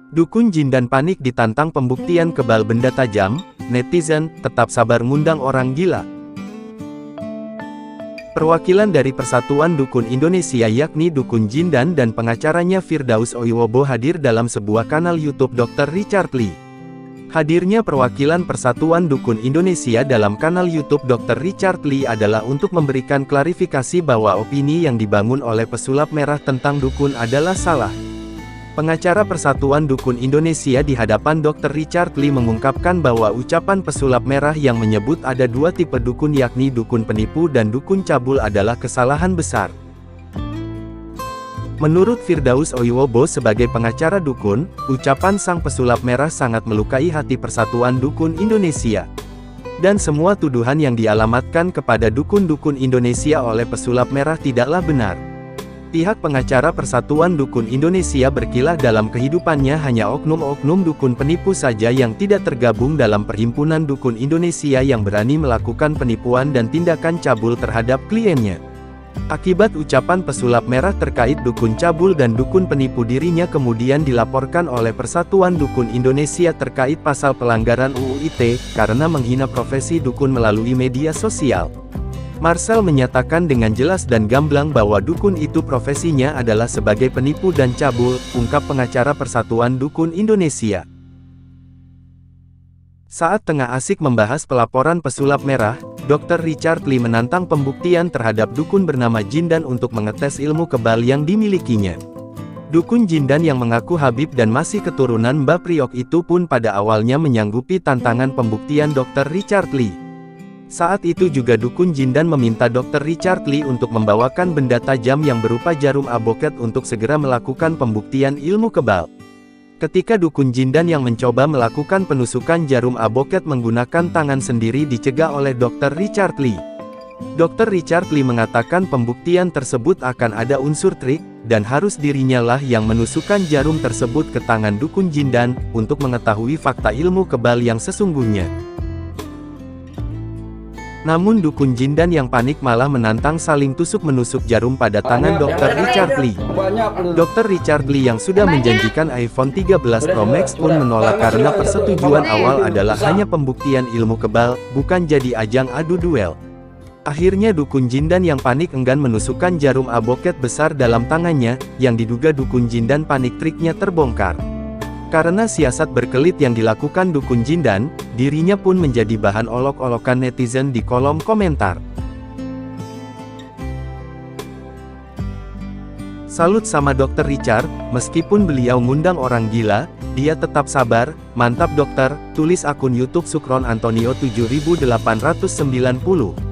Dukun Jindan panik ditantang pembuktian kebal benda tajam, netizen tetap sabar ngundang orang gila. Perwakilan dari Persatuan Dukun Indonesia yakni Dukun Jindan dan pengacaranya Firdaus Oiwobo hadir dalam sebuah kanal YouTube Dr. Richard Lee. Hadirnya perwakilan Persatuan Dukun Indonesia dalam kanal YouTube Dr. Richard Lee adalah untuk memberikan klarifikasi bahwa opini yang dibangun oleh pesulap merah tentang dukun adalah salah. Pengacara Persatuan Dukun Indonesia di hadapan Dr. Richard Lee mengungkapkan bahwa ucapan pesulap merah yang menyebut ada dua tipe dukun yakni dukun penipu dan dukun cabul adalah kesalahan besar. Menurut Firdaus Oiwobo sebagai pengacara dukun, ucapan sang pesulap merah sangat melukai hati Persatuan Dukun Indonesia. Dan semua tuduhan yang dialamatkan kepada dukun-dukun Indonesia oleh pesulap merah tidaklah benar. Pihak pengacara Persatuan Dukun Indonesia berkilah dalam kehidupannya hanya oknum-oknum dukun penipu saja yang tidak tergabung dalam Perhimpunan Dukun Indonesia yang berani melakukan penipuan dan tindakan cabul terhadap kliennya. Akibat ucapan pesulap merah terkait dukun cabul dan dukun penipu dirinya kemudian dilaporkan oleh Persatuan Dukun Indonesia terkait pasal pelanggaran UU ITE, karena menghina profesi dukun melalui media sosial. Marcel menyatakan dengan jelas dan gamblang bahwa dukun itu profesinya adalah sebagai penipu dan cabul, ungkap pengacara Persatuan Dukun Indonesia. Saat tengah asik membahas pelaporan pesulap merah, Dr. Richard Lee menantang pembuktian terhadap dukun bernama Jindan untuk mengetes ilmu kebal yang dimilikinya. Dukun Jindan yang mengaku Habib dan masih keturunan Mbah Priok itu pun pada awalnya menyanggupi tantangan pembuktian Dr. Richard Lee. Saat itu juga Dukun Jindan meminta Dr. Richard Lee untuk membawakan benda tajam yang berupa jarum aboket untuk segera melakukan pembuktian ilmu kebal. Ketika Dukun Jindan yang mencoba melakukan penusukan jarum aboket menggunakan tangan sendiri dicegah oleh Dr. Richard Lee. Dr. Richard Lee mengatakan pembuktian tersebut akan ada unsur trik, dan harus dirinya lah yang menusukkan jarum tersebut ke tangan Dukun Jindan, untuk mengetahui fakta ilmu kebal yang sesungguhnya. Namun Dukun Jindan yang panik malah menantang saling tusuk-menusuk jarum pada tangan Dr. Richard Lee. Dr. Richard Lee yang sudah menjanjikan iPhone 13 Pro Max pun menolak karena persetujuan awal adalah hanya pembuktian ilmu kebal, bukan jadi ajang adu duel. Akhirnya Dukun Jindan yang panik enggan menusukkan jarum aboket besar dalam tangannya, yang diduga Dukun Jindan panik triknya terbongkar. Karena siasat berkelit yang dilakukan Dukun Jindan, dirinya pun menjadi bahan olok-olokan netizen di kolom komentar. Salut sama Dr. Richard, meskipun beliau ngundang orang gila, dia tetap sabar, mantap dokter, tulis akun YouTube Sukron Antonio 7890.